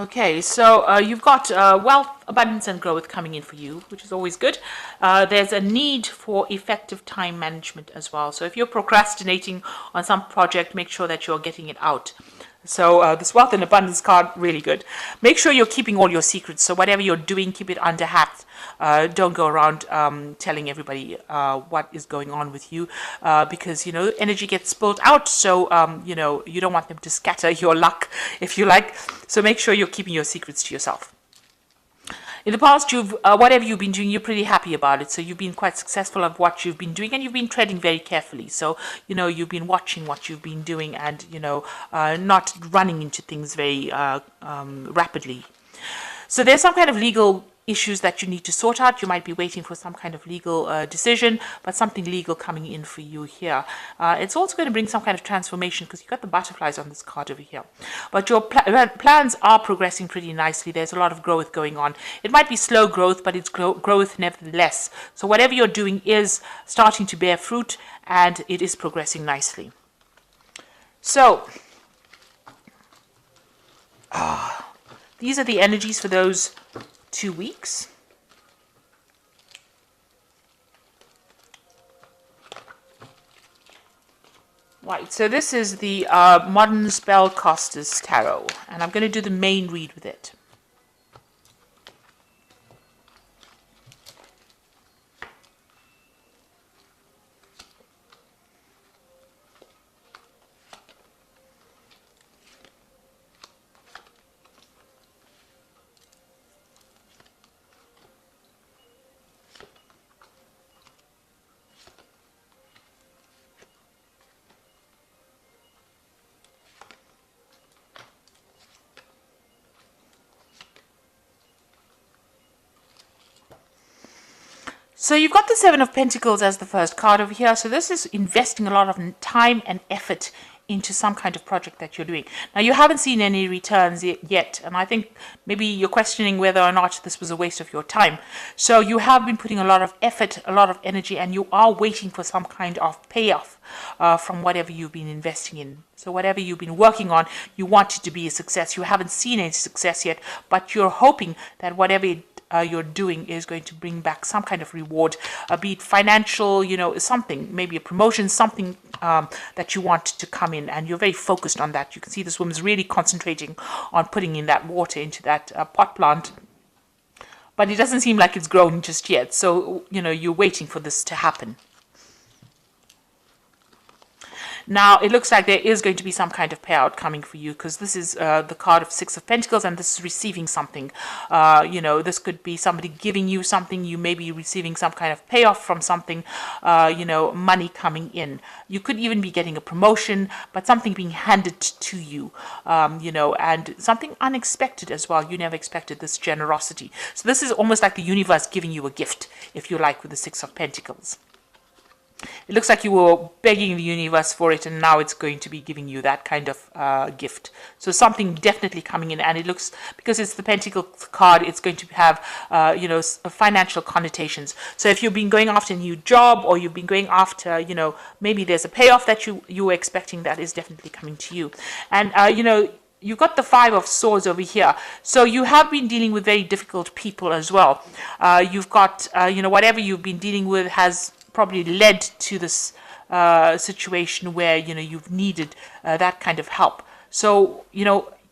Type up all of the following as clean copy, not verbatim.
Okay, so you've got wealth, abundance, and growth coming in for you, which is always good. There's a need for effective time management as well. So if you're procrastinating on some project, make sure that you're getting it out. So this wealth and abundance card, really good. Make sure you're keeping all your secrets. So whatever you're doing, keep it under hat. Don't go around telling everybody what is going on with you because, energy gets spilled out. So, you don't want them to scatter your luck, if you like. So make sure you're keeping your secrets to yourself. In the past, whatever you've been doing, you're pretty happy about it. So you've been quite successful at what you've been doing, and you've been treading very carefully. So you've been watching what you've been doing, and not running into things very rapidly. So there's some kind of legal issues that you need to sort out. You might be waiting for some kind of legal decision, but something legal coming in for you here. It's also going to bring some kind of transformation because you've got the butterflies on this card over here. But your plans are progressing pretty nicely. There's a lot of growth going on. It might be slow growth, but it's growth nevertheless. So whatever you're doing is starting to bear fruit, and it is progressing nicely. So, these are the energies for those 2 weeks. Right, so this is the Modern Spellcasters Tarot, and I'm going to do the main read with it. So you've got the Seven of Pentacles as the first card over here. So this is investing a lot of time and effort into some kind of project that you're doing. Now, you haven't seen any returns yet, and I think maybe you're questioning whether or not this was a waste of your time. So you have been putting a lot of effort, a lot of energy, and you are waiting for some kind of payoff from whatever you've been investing in. So whatever you've been working on, you want it to be a success. You haven't seen any success yet, but you're hoping that whatever you're doing is going to bring back some kind of reward, be it financial, something, maybe a promotion, something that you want to come in, and you're very focused on that. You can see this woman's really concentrating on putting in that water into that pot plant, but it doesn't seem like it's grown just yet. So, you're waiting for this to happen. Now, it looks like there is going to be some kind of payout coming for you, because this is the card of Six of Pentacles, and this is receiving something. This could be somebody giving you something. You may be receiving some kind of payoff from something, money coming in. You could even be getting a promotion, but something being handed to you, and something unexpected as well. You never expected this generosity. So this is almost like the universe giving you a gift, if you like, with the Six of Pentacles. It looks like you were begging the universe for it, and now it's going to be giving you that kind of gift. So something definitely coming in, and it looks, because it's the Pentacle card, it's going to have, financial connotations. So if you've been going after a new job, or you've been going after, maybe there's a payoff that you were expecting, that is definitely coming to you. And, you've got the Five of Swords over here. So you have been dealing with very difficult people as well. You've got, whatever you've been dealing with has probably led to this situation where you've needed that kind of help. So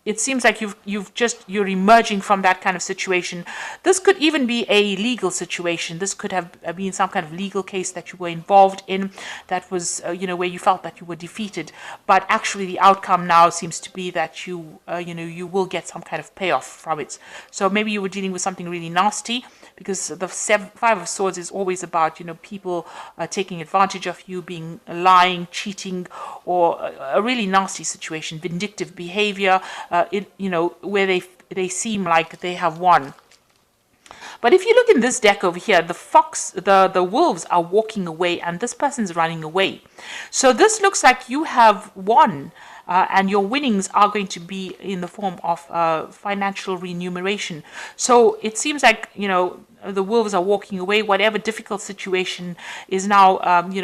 it seems like you're emerging from that kind of situation. This could even be a legal situation. This could have been some kind of legal case that you were involved in, that was where you felt that you were defeated, but actually the outcome now seems to be that you will get some kind of payoff from it. So maybe you were dealing with something really nasty, because the Five of Swords is always about people taking advantage of you, being lying, cheating, or a really nasty situation, vindictive behavior, where they seem like they have won. But if you look in this deck over here, the wolves are walking away, and this person's running away. So this looks like you have won, and your winnings are going to be in the form of financial remuneration. So it seems like, the wolves are walking away. Whatever difficult situation is now,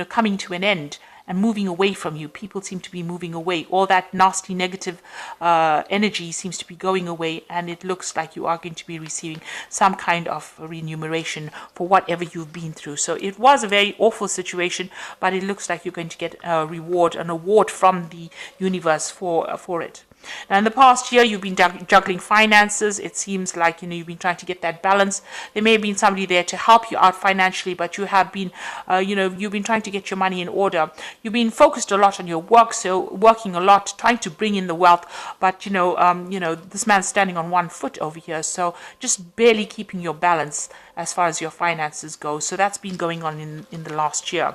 coming to an end. and moving away from you. People seem to be moving away. All that nasty negative energy seems to be going away, and it looks like you are going to be receiving some kind of remuneration for whatever you've been through. So it was a very awful situation, but it looks like you're going to get a reward, an award from the universe for it. Now, in the past year, you've been juggling finances. It seems like, you've been trying to get that balance. There may have been somebody there to help you out financially, but you have been, you've been trying to get your money in order. You've been focused a lot on your work, so working a lot, trying to bring in the wealth. But, this man's standing on one foot over here, so just barely keeping your balance as far as your finances go. So that's been going on in the last year.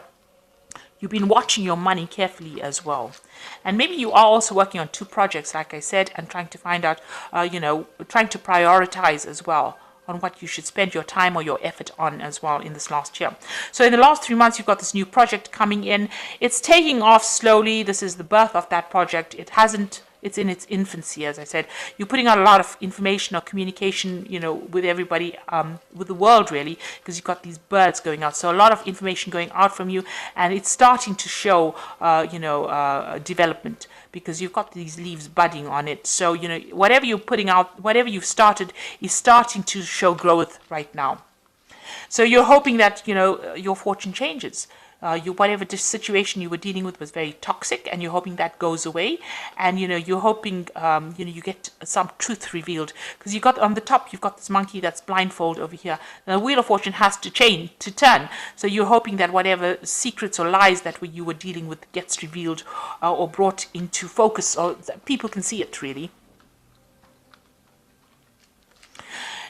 You've been watching your money carefully as well. And maybe you are also working on 2 projects, like I said, and trying to find out, trying to prioritize as well on what you should spend your time or your effort on as well in this last year. So in the last 3 months, you've got this new project coming in. It's taking off slowly. This is the birth of that project. It's in its infancy, as I said. You're putting out a lot of information or communication, with everybody, with the world really, because you've got these birds going out. So a lot of information going out from you, and it's starting to show, development, because you've got these leaves budding on it. So, whatever you're putting out, whatever you've started is starting to show growth right now. So you're hoping that, your fortune changes. Whatever the situation you were dealing with was very toxic, and you're hoping that goes away, and you're hoping you get some truth revealed, because you got on the top, you've got this monkey that's blindfold over here. The wheel of fortune has to turn, so you're hoping that whatever secrets or lies that you were dealing with gets revealed or brought into focus, or that people can see it really.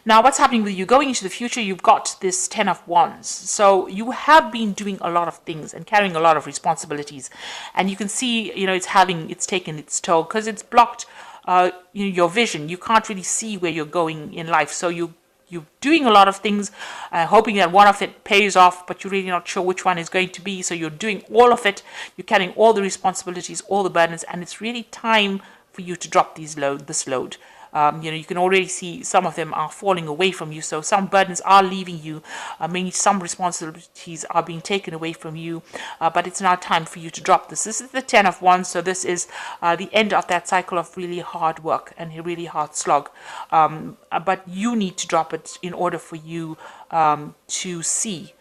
Now, what's happening with you going into the future, you've got this 10 of Wands. So you have been doing a lot of things and carrying a lot of responsibilities. And you can see, it's taken its toll, because it's blocked your vision. You can't really see where you're going in life. So you're doing a lot of things, hoping that one of it pays off, but you're really not sure which one is going to be. So you're doing all of it. You're carrying all the responsibilities, all the burdens, and it's really time for you to drop this load. You can already see some of them are falling away from you. So some burdens are leaving you. Maybe some responsibilities are being taken away from you. But it's now time for you to drop this. This is the 10 of Wands. So this is the end of that cycle of really hard work and a really hard slog. But you need to drop it in order for you to see.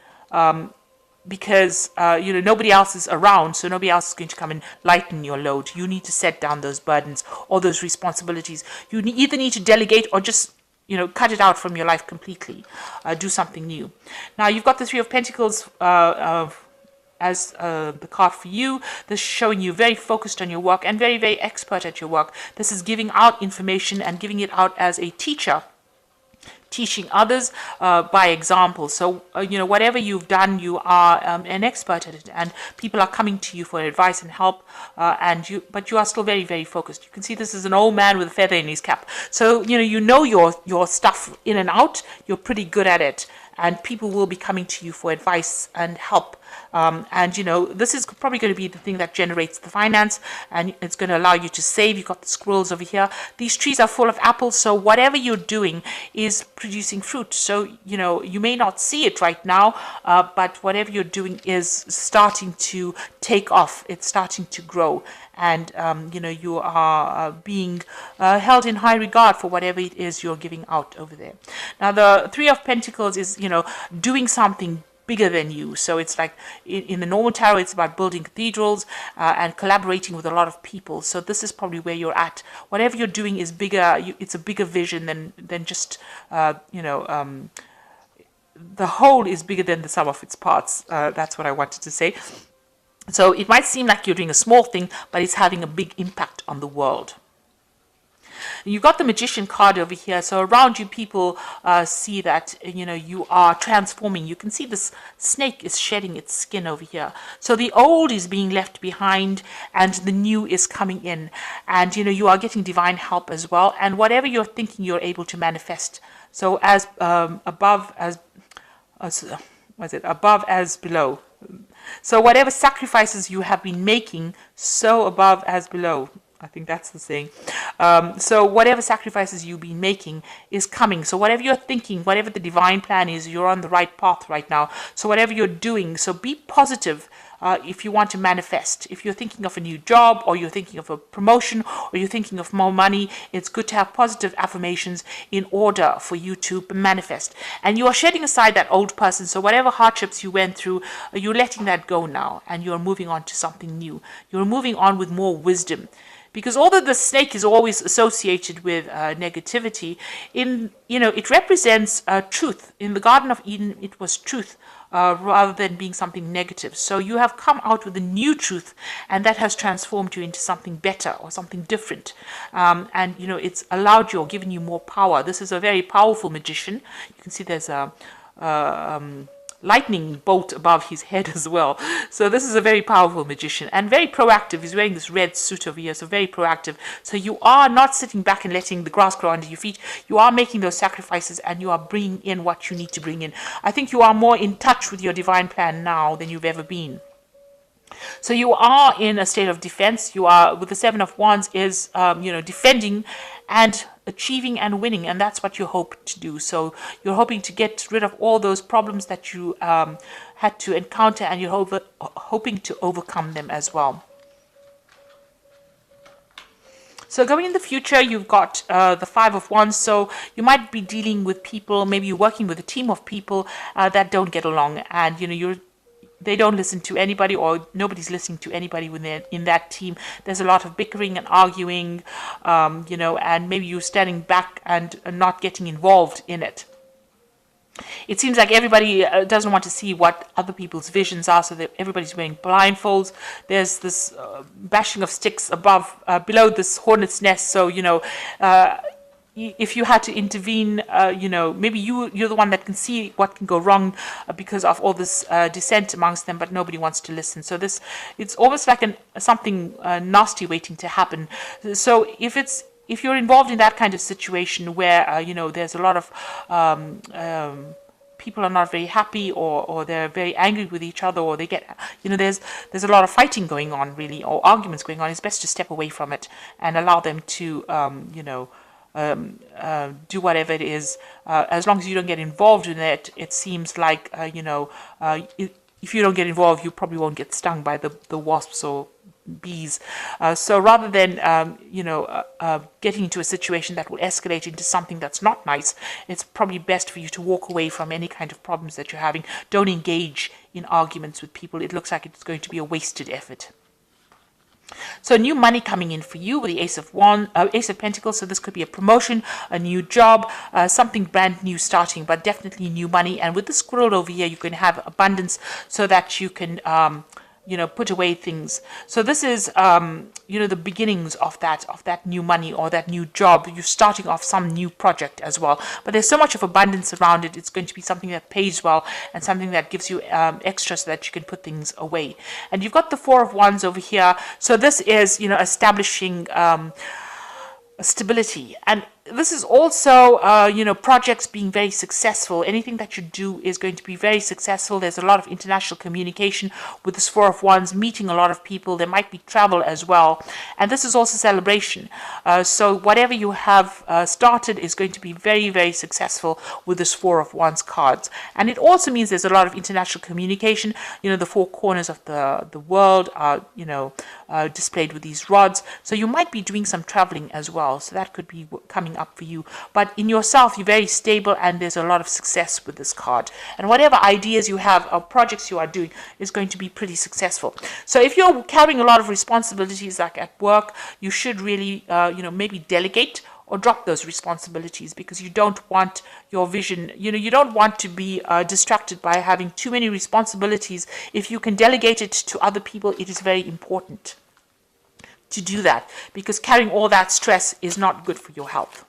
Because nobody else is around, so nobody else is going to come and lighten your load. You need to set down those burdens or those responsibilities. You either need to delegate or just cut it out from your life completely. Do something new. Now you've got the 3 of Pentacles as the card for you. This is showing you very focused on your work and very, very expert at your work. This is giving out information and giving it out as a teacher, teaching others by example. So whatever you've done, you are an expert at it, and people are coming to you for advice and help, but you are still very, very focused. You can see this is an old man with a feather in his cap. So your stuff in and out. You're pretty good at it, and people will be coming to you for advice and help. This is probably going to be the thing that generates the finance, and it's going to allow you to save. You've got the squirrels over here. These trees are full of apples, so whatever you're doing is producing fruit. So, you may not see it right now, but whatever you're doing is starting to take off. It's starting to grow, and, you are being held in high regard for whatever it is you're giving out over there. Now, the 3 of Pentacles is, doing something bigger than you. So it's like in the normal tarot, it's about building cathedrals and collaborating with a lot of people. So this is probably where you're at. Whatever you're doing is bigger. It's a bigger vision than just the whole is bigger than the sum of its parts. That's what I wanted to say. So it might seem like you're doing a small thing, but it's having a big impact on the world. You've got the Magician card over here. So around you, people see that, you are transforming. You can see this snake is shedding its skin over here. So the old is being left behind and the new is coming in. And, you are getting divine help as well. And whatever you're thinking, you're able to manifest. So as above as below. So whatever sacrifices you have been making, so above as below. I think that's the saying. So whatever sacrifices you've been making is coming. So whatever you're thinking, whatever the divine plan is, you're on the right path right now. So whatever you're doing, so be positive. if you want to manifest. If you're thinking of a new job, or you're thinking of a promotion, or you're thinking of more money, it's good to have positive affirmations in order for you to manifest. And you are shedding aside that old person. So whatever hardships you went through, you're letting that go now, and you're moving on to something new. You're moving on with more wisdom. Because although the snake is always associated with negativity, it represents truth. In the Garden of Eden, it was truth rather than being something negative. So you have come out with a new truth, and that has transformed you into something better or something different. And it's allowed you or given you more power. This is a very powerful magician. You can see there's a lightning bolt above his head as well. So this is a very powerful magician and very proactive. He's wearing this red suit over here, so very proactive. So you are not sitting back and letting the grass grow under your feet. You are making those sacrifices, and you are bringing in what you need to bring in. I think you are more in touch with your divine plan now than you've ever been. So you are in a state of defense. You are, with the Seven of Wands, is defending and achieving and winning, and that's what you hope to do. So you're hoping to get rid of all those problems that you had to encounter, and you're hoping to overcome them as well. So going in the future, you've got the Five of Wands. So you might be dealing with people, maybe you're working with a team of people that don't get along, and they don't listen to anybody, or nobody's listening to anybody when they're in that team. There's a lot of bickering and arguing, and maybe you're standing back and not getting involved in it. It seems like everybody doesn't want to see what other people's visions are, so that everybody's wearing blindfolds. There's this bashing of sticks below this hornet's nest. So, if you had to intervene, maybe you're the one that can see what can go wrong because of all this dissent amongst them, but nobody wants to listen. So it's almost like something nasty waiting to happen. So if you're involved in that kind of situation where there's a lot of people are not very happy, or they're very angry with each other, or they get there's a lot of fighting going on, really, or arguments going on, it's best to step away from it and allow them to do whatever it is, as long as you don't get involved in it. It seems like if you don't get involved, you probably won't get stung by the wasps or bees. So rather than getting into a situation that will escalate into something that's not nice, it's probably best for you to walk away from any kind of problems that you're having. Don't engage in arguments with people. It looks like it's going to be a wasted effort. So new money coming in for you with the Ace of Pentacles. So this could be a promotion, a new job, something brand new starting, but definitely new money. And with the squirrel over here, you're going to have abundance so that you can put away things. So this is the beginnings of that new money or that new job. You're starting off some new project as well, but there's so much of abundance around it. It's going to be something that pays well and something that gives you extra so that you can put things away. And you've got the Four of Wands over here. So this is establishing stability, and this is also projects being very successful. Anything that you do is going to be very successful. There's a lot of international communication with this Four of Wands, meeting a lot of people. There might be travel as well, and this is also celebration. So whatever you have started is going to be very, very successful with this Four of Wands cards. And it also means there's a lot of international communication. The four corners of the world are displayed with these rods, so you might be doing some traveling as well. So that could be coming up for you, but in yourself you're very stable, and there's a lot of success with this card, and whatever ideas you have or projects you are doing is going to be pretty successful. So if you're carrying a lot of responsibilities, like at work, you should really maybe delegate or drop those responsibilities, because you don't want your vision, you don't want to be distracted by having too many responsibilities. If you can delegate it to other people, it is very important to do that, because carrying all that stress is not good for your health.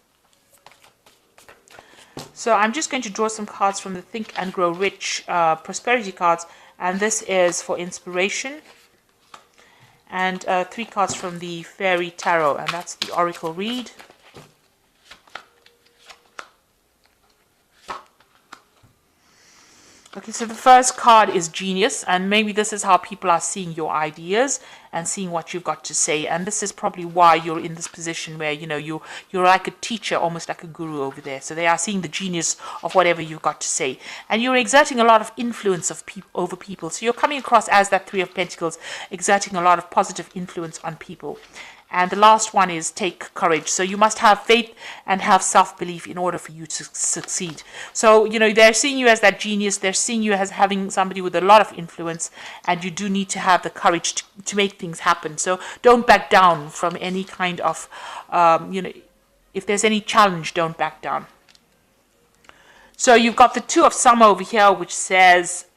So I'm just going to draw some cards from the Think and Grow Rich prosperity cards, and this is for inspiration, and 3 cards from the Fairy Tarot, and that's the Oracle read. Okay, so the first card is genius, and maybe this is how people are seeing your ideas and seeing what you've got to say. And this is probably why you're in this position where, you know, you're like a teacher, almost like a guru over there. So they are seeing the genius of whatever you've got to say, and you're exerting a lot of influence of over people. So you're coming across as that Three of Pentacles, exerting a lot of positive influence on people. And the last one is take courage. So you must have faith and have self-belief in order for you to succeed. So, you know, they're seeing you as that genius. They're seeing you as having somebody with a lot of influence, and you do need to have the courage to make things happen. So don't back down from any kind of, you know, if there's any challenge, don't back down. So you've got the Two of Summer over here, which says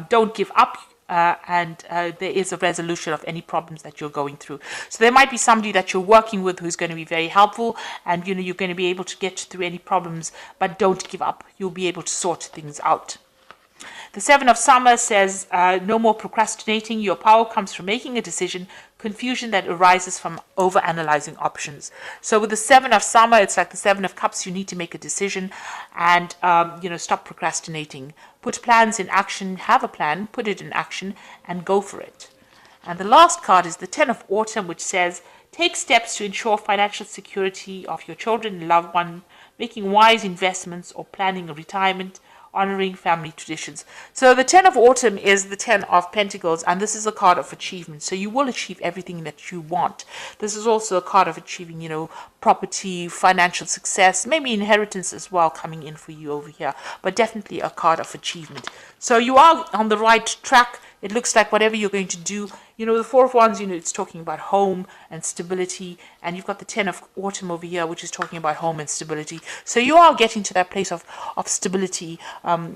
don't give up. And there is a resolution of any problems that you're going through. So there might be somebody that you're working with who's going to be very helpful, and you know, you're going to be able to get through any problems, but don't give up. You'll be able to sort things out. The Seven of Summer says no more procrastinating. Your power comes from making a decision. Confusion that arises from over-analyzing options. So with the Seven of Summer, it's like the Seven of Cups. You need to make a decision, and you know, stop procrastinating. Put plans in action. Have a plan. Put it in action, and go for it. And the last card is the Ten of Autumn, which says take steps to ensure financial security of your children and loved one, making wise investments or planning a retirement, honoring family traditions. So the Ten of Autumn is the Ten of Pentacles, and this is a card of achievement. So you will achieve everything that you want. This is also a card of achieving, you know, property, financial success, maybe inheritance as well coming in for you over here, but definitely a card of achievement. So you are on the right track. It looks like whatever you're going to do, you know, the Four of Wands, you know, it's talking about home and stability. And you've got the Ten of Autumn over here, which is talking about home and stability. So you are getting to that place of stability.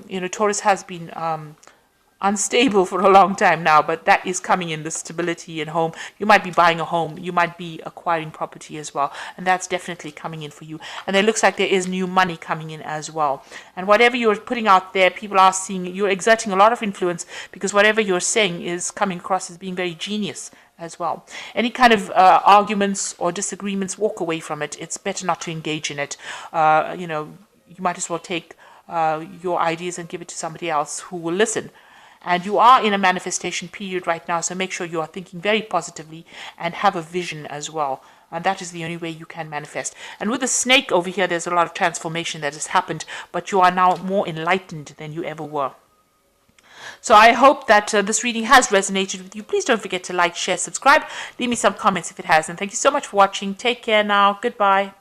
You know, Taurus has been unstable for a long time now, but that is coming in, the stability and home. You might be buying a home, you might be acquiring property as well, and that's definitely coming in for you. And it looks like there is new money coming in as well. And whatever you're putting out there, people are seeing, you're exerting a lot of influence, because whatever you're saying is coming across as being very genius as well. Any kind of arguments or disagreements, walk away from it. It's better not to engage in it. You know, you might as well take your ideas and give it to somebody else who will listen. And you are in a manifestation period right now, so make sure you are thinking very positively and have a vision as well. And that is the only way you can manifest. And with the snake over here, there's a lot of transformation that has happened, but you are now more enlightened than you ever were. So I hope that this reading has resonated with you. Please don't forget to like, share, subscribe. Leave me some comments if it has. And thank you so much for watching. Take care now. Goodbye.